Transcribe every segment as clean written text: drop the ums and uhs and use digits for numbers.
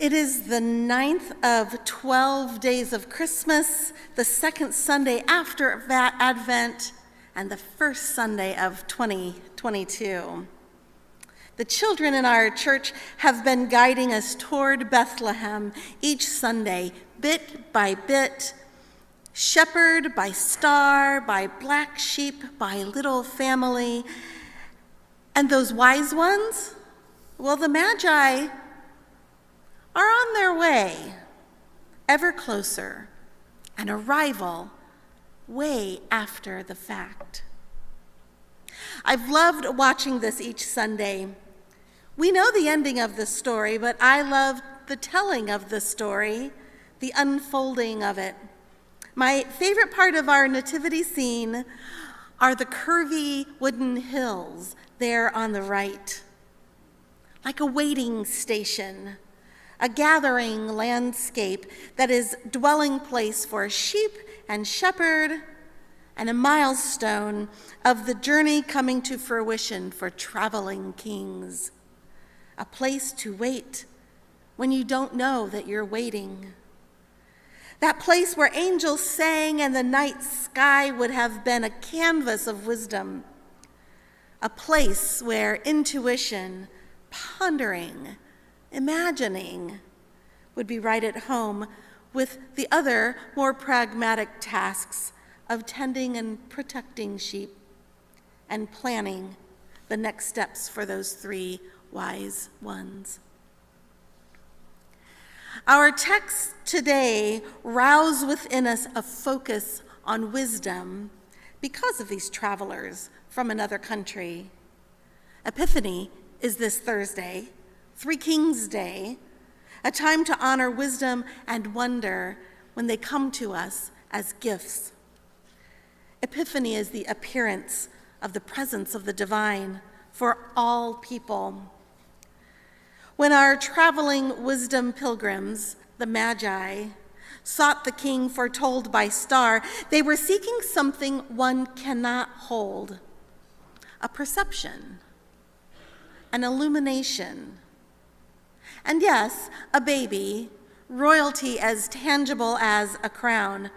It is the 9th of 12 days of Christmas, the second Sunday after Advent, and the first Sunday of 2022. The children in our church have been guiding us toward Bethlehem each Sunday, bit by bit, shepherd by star, by black sheep, by little family. And those wise ones, well, the Magi are on their way, ever closer, an arrival way after the fact. I've loved watching this each Sunday. We know the ending of the story, but I love the telling of the story, the unfolding of it. My favorite part of our nativity scene are the curvy wooden hills there on the right, like a waiting station, a gathering landscape that is dwelling place for sheep and shepherd, and a milestone of the journey coming to fruition for traveling kings. A place to wait when you don't know that you're waiting. That place where angels sang and the night sky would have been a canvas of wisdom. A place where intuition, pondering, imagining would be right at home with the other more pragmatic tasks of tending and protecting sheep and planning the next steps for those three wise ones. Our text today rouse within us a focus on wisdom because of these travelers from another country. Epiphany is this Thursday, Three Kings Day, a time to honor wisdom and wonder when they come to us as gifts. Epiphany is the appearance of the presence of the divine for all people. When our traveling wisdom pilgrims, the Magi, sought the king foretold by star, they were seeking something one cannot hold: a perception, an illumination, and yes, a baby, royalty as tangible as a crown.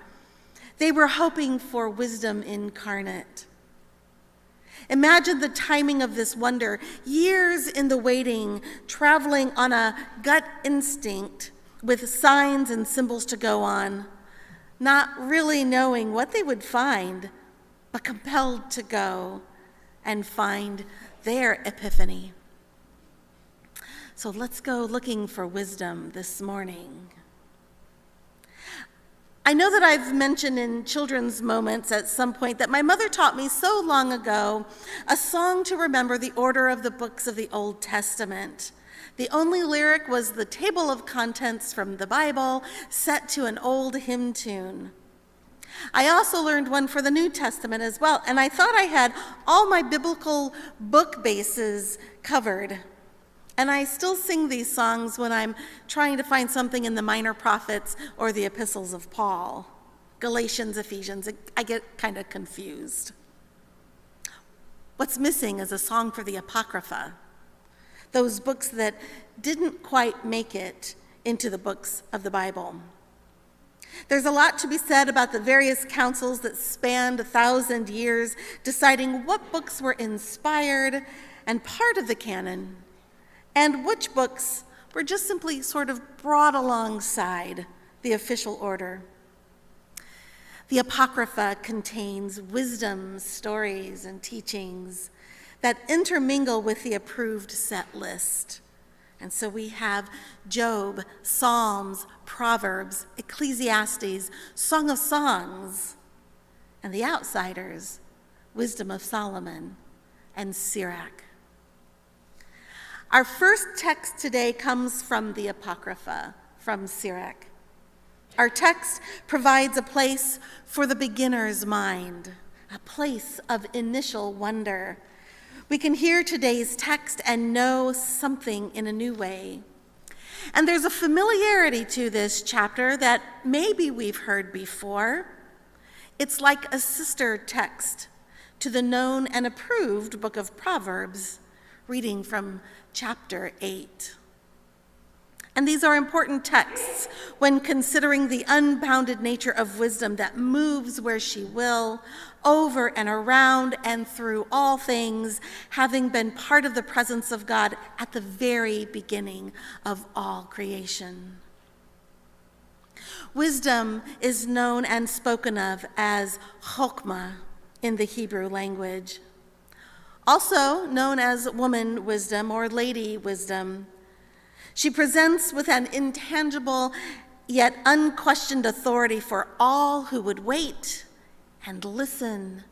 They were hoping for wisdom incarnate. Imagine the timing of this wonder, years in the waiting, traveling on a gut instinct with signs and symbols to go on, not really knowing what they would find, but compelled to go and find their epiphany. So let's go looking for wisdom this morning. I know that I've mentioned in children's moments at some point that my mother taught me so long ago a song to remember the order of the books of the Old Testament. The only lyric was the table of contents from the Bible set to an old hymn tune. I also learned one for the New Testament as well, and I thought I had all my biblical book bases covered. And I still sing these songs when I'm trying to find something in the minor prophets or the epistles of Paul. Galatians, Ephesians, I get kind of confused. What's missing is a song for the Apocrypha, those books that didn't quite make it into the books of the Bible. There's a lot to be said about the various councils that spanned 1,000 years, deciding what books were inspired and part of the canon, and which books were just simply sort of brought alongside the official order. The Apocrypha contains wisdom, stories, and teachings that intermingle with the approved set list. And so we have Job, Psalms, Proverbs, Ecclesiastes, Song of Songs, and the outsiders, Wisdom of Solomon and Sirach. Our first text today comes from the Apocrypha, from Sirach. Our text provides a place for the beginner's mind, a place of initial wonder. We can hear today's text and know something in a new way. And there's a familiarity to this chapter that maybe we've heard before. It's like a sister text to the known and approved book of Proverbs, reading from chapter 8. And these are important texts when considering the unbounded nature of wisdom that moves where she will, over and around and through all things, having been part of the presence of God at the very beginning of all creation. Wisdom is known and spoken of as chokmah in the Hebrew language, also known as woman wisdom or lady wisdom. She presents with an intangible yet unquestioned authority for all who would wait and listen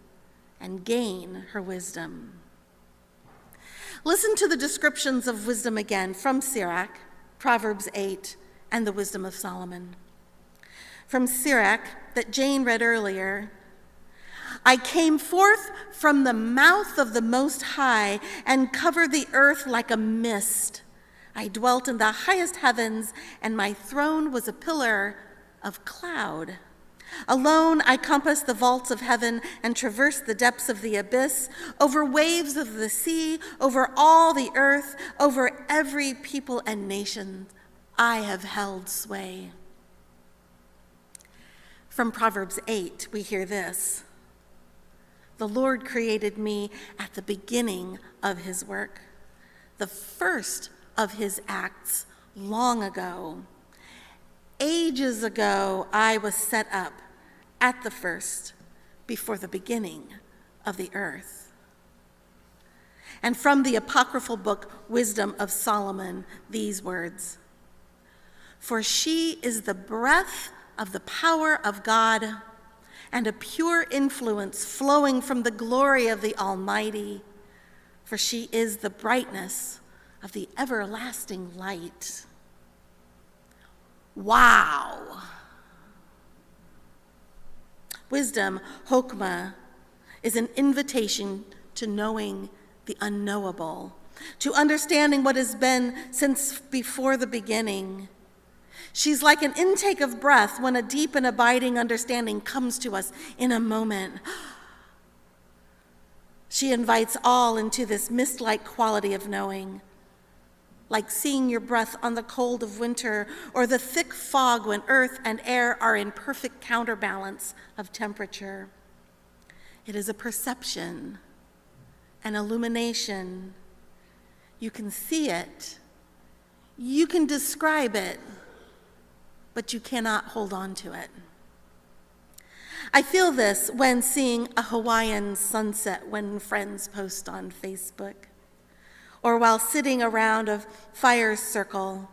and gain her wisdom. Listen to the descriptions of wisdom again from Sirach, Proverbs 8, and the wisdom of Solomon. From Sirach, that Jane read earlier, I came forth from the mouth of the Most High and covered the earth like a mist. I dwelt in the highest heavens, and my throne was a pillar of cloud. Alone I compassed the vaults of heaven and traversed the depths of the abyss, over waves of the sea, over all the earth, over every people and nation. I have held sway. From Proverbs 8, we hear this. The Lord created me at the beginning of his work, the first of his acts long ago. Ages ago, I was set up at the first, before the beginning of the earth. And from the apocryphal book, Wisdom of Solomon, these words, for she is the breath of the power of God and a pure influence flowing from the glory of the Almighty, for she is the brightness of the everlasting light. Wow. Wisdom, chokmah, is an invitation to knowing the unknowable, to understanding what has been since before the beginning. She's like an intake of breath when a deep and abiding understanding comes to us in a moment. She invites all into this mist-like quality of knowing, like seeing your breath on the cold of winter or the thick fog when earth and air are in perfect counterbalance of temperature. It is a perception, an illumination. You can see it, you can describe it, but you cannot hold on to it. I feel this when seeing a Hawaiian sunset when friends post on Facebook, or while sitting around a fire circle,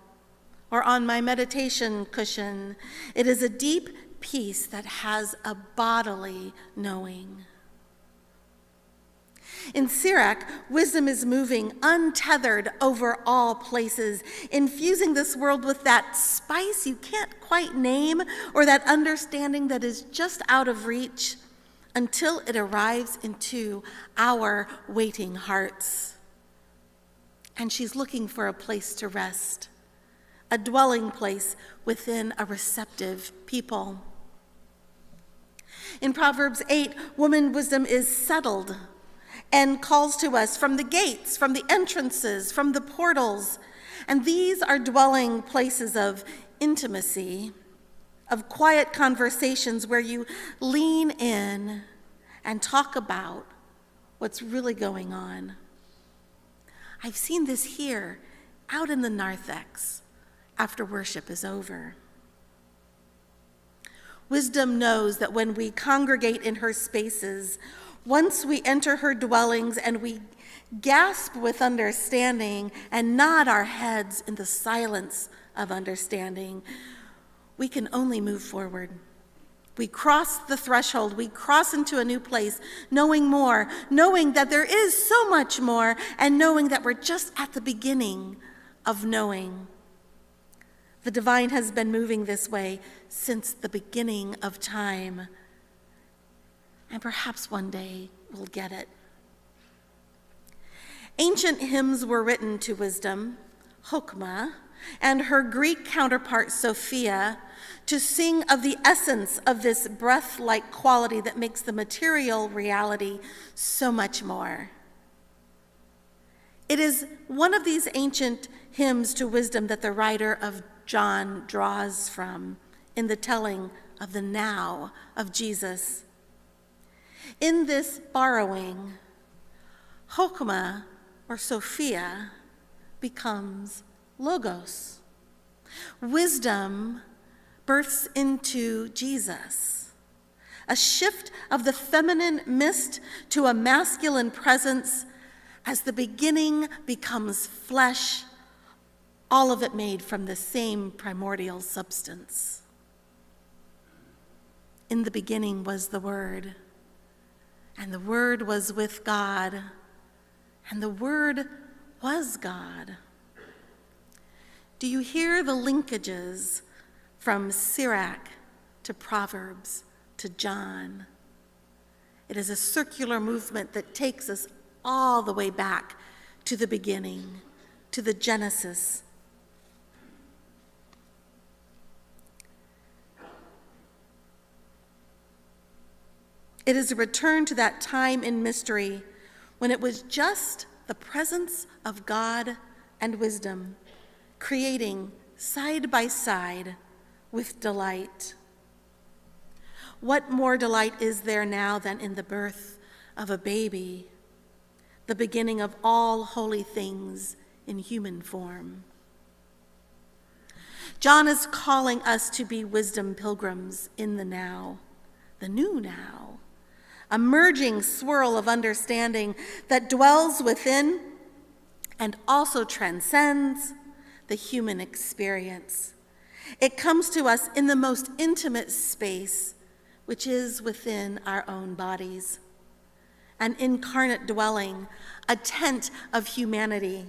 or on my meditation cushion. It is a deep peace that has a bodily knowing. In Sirach, wisdom is moving untethered over all places, infusing this world with that spice you can't quite name, or that understanding that is just out of reach, until it arrives into our waiting hearts. And she's looking for a place to rest, a dwelling place within a receptive people. In Proverbs 8, woman wisdom is settled and calls to us from the gates, from the entrances, from the portals. And these are dwelling places of intimacy, of quiet conversations where you lean in and talk about what's really going on. I've seen this here, out in the narthex, after worship is over. Wisdom knows that when we congregate in her spaces, once we enter her dwellings and we gasp with understanding and nod our heads in the silence of understanding, we can only move forward. We cross the threshold, we cross into a new place, knowing more, knowing that there is so much more, and knowing that we're just at the beginning of knowing. The divine has been moving this way since the beginning of time, and perhaps one day we'll get it. Ancient hymns were written to wisdom, chokmah, and her Greek counterpart, Sophia, to sing of the essence of this breath-like quality that makes the material reality so much more. It is one of these ancient hymns to wisdom that the writer of John draws from in the telling of the now of Jesus. In this borrowing, Chokmah, or Sophia, becomes Logos. Wisdom births into Jesus. A shift of the feminine mist to a masculine presence as the beginning becomes flesh, all of it made from the same primordial substance. In the beginning was the Word, and the Word was with God, and the Word was God. Do you hear the linkages from Sirach to Proverbs to John? It is a circular movement that takes us all the way back to the beginning, to the Genesis. It is a return to that time in mystery when it was just the presence of God and wisdom, creating side by side with delight. What more delight is there now than in the birth of a baby, the beginning of all holy things in human form? John is calling us to be wisdom pilgrims in the now, the new now, a merging swirl of understanding that dwells within and also transcends the human experience. It comes to us in the most intimate space, which is within our own bodies. An incarnate dwelling, a tent of humanity,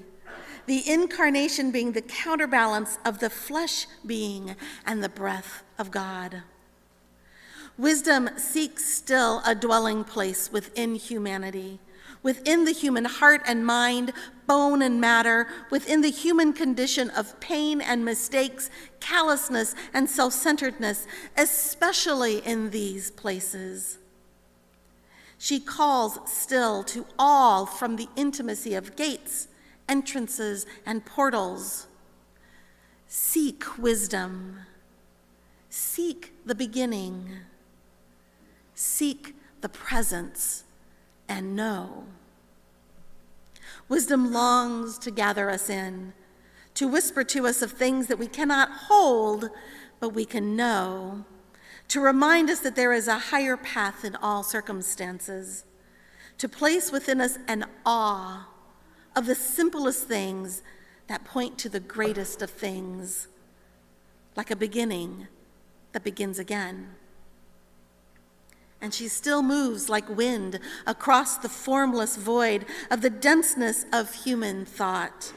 the incarnation being the counterbalance of the flesh being and the breath of God. Wisdom seeks still a dwelling place within humanity, within the human heart and mind, bone and matter, within the human condition of pain and mistakes, callousness and self-centeredness, especially in these places. She calls still to all from the intimacy of gates, entrances, and portals. Seek wisdom. Seek the beginning. Seek the presence and know. Wisdom longs to gather us in, to whisper to us of things that we cannot hold, but we can know, to remind us that there is a higher path in all circumstances, to place within us an awe of the simplest things that point to the greatest of things, like a beginning that begins again. And she still moves like wind across the formless void of the denseness of human thought.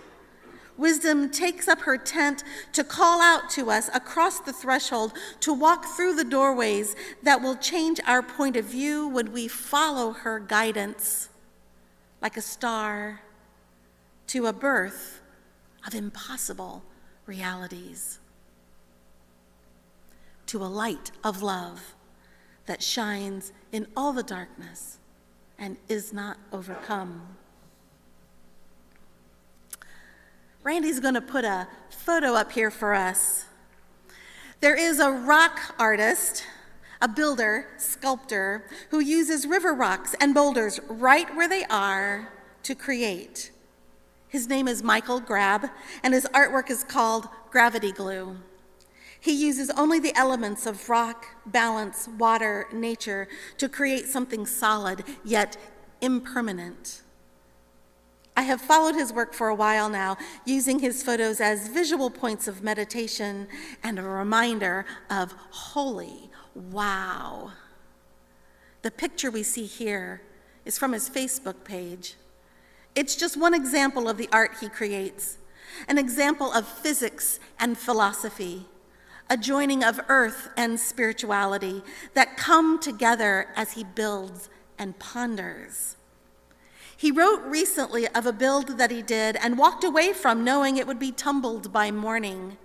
Wisdom takes up her tent to call out to us across the threshold, to walk through the doorways that will change our point of view when we follow her guidance, like a star to a birth of impossible realities, to a light of love that shines in all the darkness and is not overcome. Randy's going to put a photo up here for us. There is a rock artist, a builder, sculptor, who uses river rocks and boulders right where they are to create. His name is Michael Grab, and his artwork is called Gravity Glue. He uses only the elements of rock, balance, water, nature to create something solid, yet impermanent. I have followed his work for a while now, using his photos as visual points of meditation and a reminder of holy wow. The picture we see here is from his Facebook page. It's just one example of the art he creates, an example of physics and philosophy, a joining of earth and spirituality that come together as he builds and ponders. He wrote recently of a build that he did and walked away from knowing it would be tumbled by morning,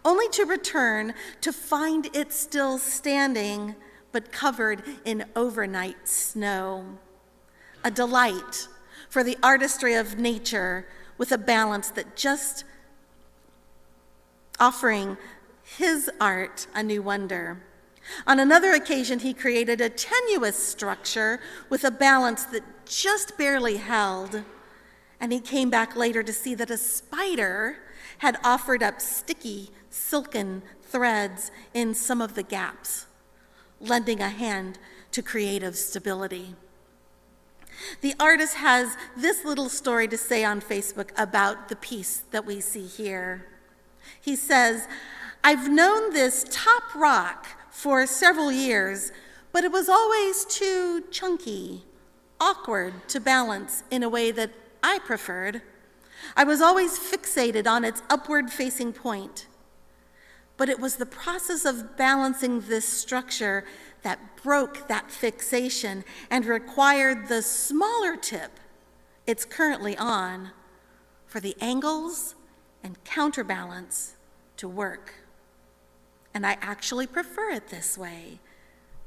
only to return to find it still standing but covered in overnight snow. A delight for the artistry of nature with a balance that just offering his art a new wonder. On another occasion, he created a tenuous structure with a balance that just barely held. And he came back later to see that a spider had offered up sticky, silken threads in some of the gaps, lending a hand to creative stability. The artist has this little story to say on Facebook about the piece that we see here. He says, "I've known this top rock for several years, but it was always too chunky, awkward to balance in a way that I preferred. I was always fixated on its upward-facing point. But it was the process of balancing this structure that broke that fixation and required the smaller tip it's currently on for the angles and counterbalance to work. And I actually prefer it this way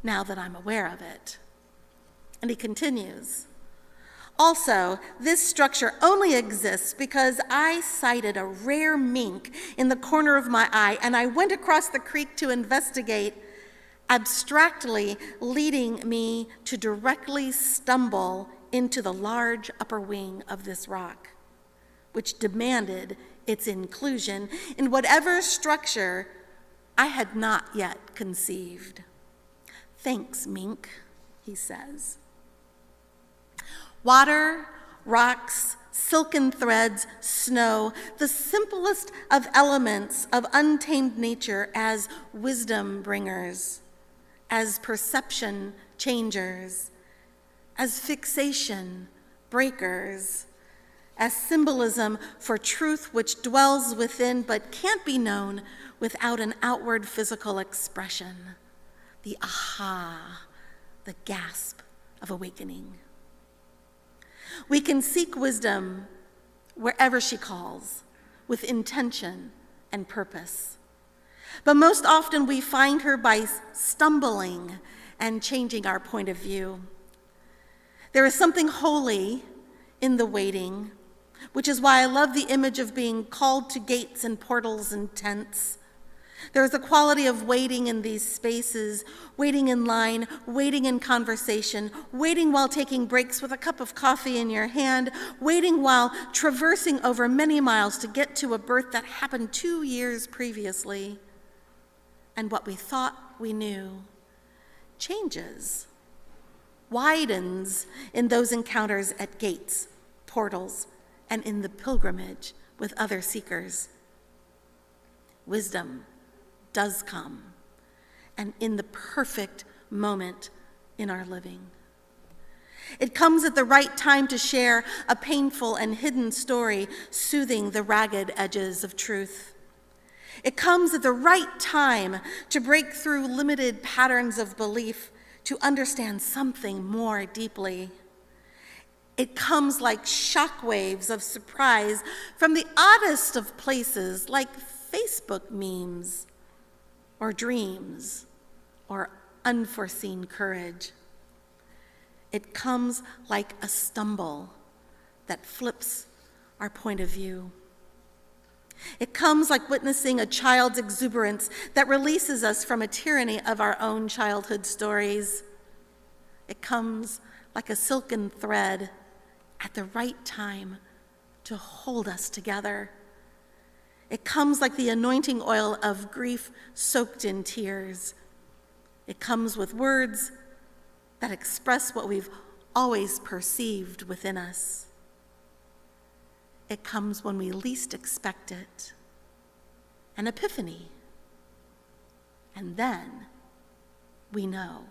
now that I'm aware of it." And he continues, "Also, this structure only exists because I sighted a rare mink in the corner of my eye, and I went across the creek to investigate, abstractly leading me to directly stumble into the large upper wing of this rock, which demanded its inclusion in whatever structure I had not yet conceived. Thanks, mink," he says. Water, rocks, silken threads, snow, the simplest of elements of untamed nature as wisdom bringers, as perception changers, as fixation breakers, as symbolism for truth which dwells within but can't be known without an outward physical expression, the aha, the gasp of awakening. We can seek wisdom wherever she calls, with intention and purpose. But most often we find her by stumbling and changing our point of view. There is something holy in the waiting, which is why I love the image of being called to gates and portals and tents. There is a quality of waiting in these spaces, waiting in line, waiting in conversation, waiting while taking breaks with a cup of coffee in your hand, waiting while traversing over many miles to get to a birth that happened 2 years previously. And what we thought we knew changes, widens in those encounters at gates, portals, and in the pilgrimage with other seekers. Wisdom does come, and in the perfect moment in our living. It comes at the right time to share a painful and hidden story, soothing the ragged edges of truth. It comes at the right time to break through limited patterns of belief, to understand something more deeply. It comes like shockwaves of surprise from the oddest of places, like Facebook memes, or dreams, or unforeseen courage. It comes like a stumble that flips our point of view. It comes like witnessing a child's exuberance that releases us from a tyranny of our own childhood stories. It comes like a silken thread at the right time to hold us together. It comes like the anointing oil of grief soaked in tears. It comes with words that express what we've always perceived within us. It comes when we least expect it, an epiphany. And then we know.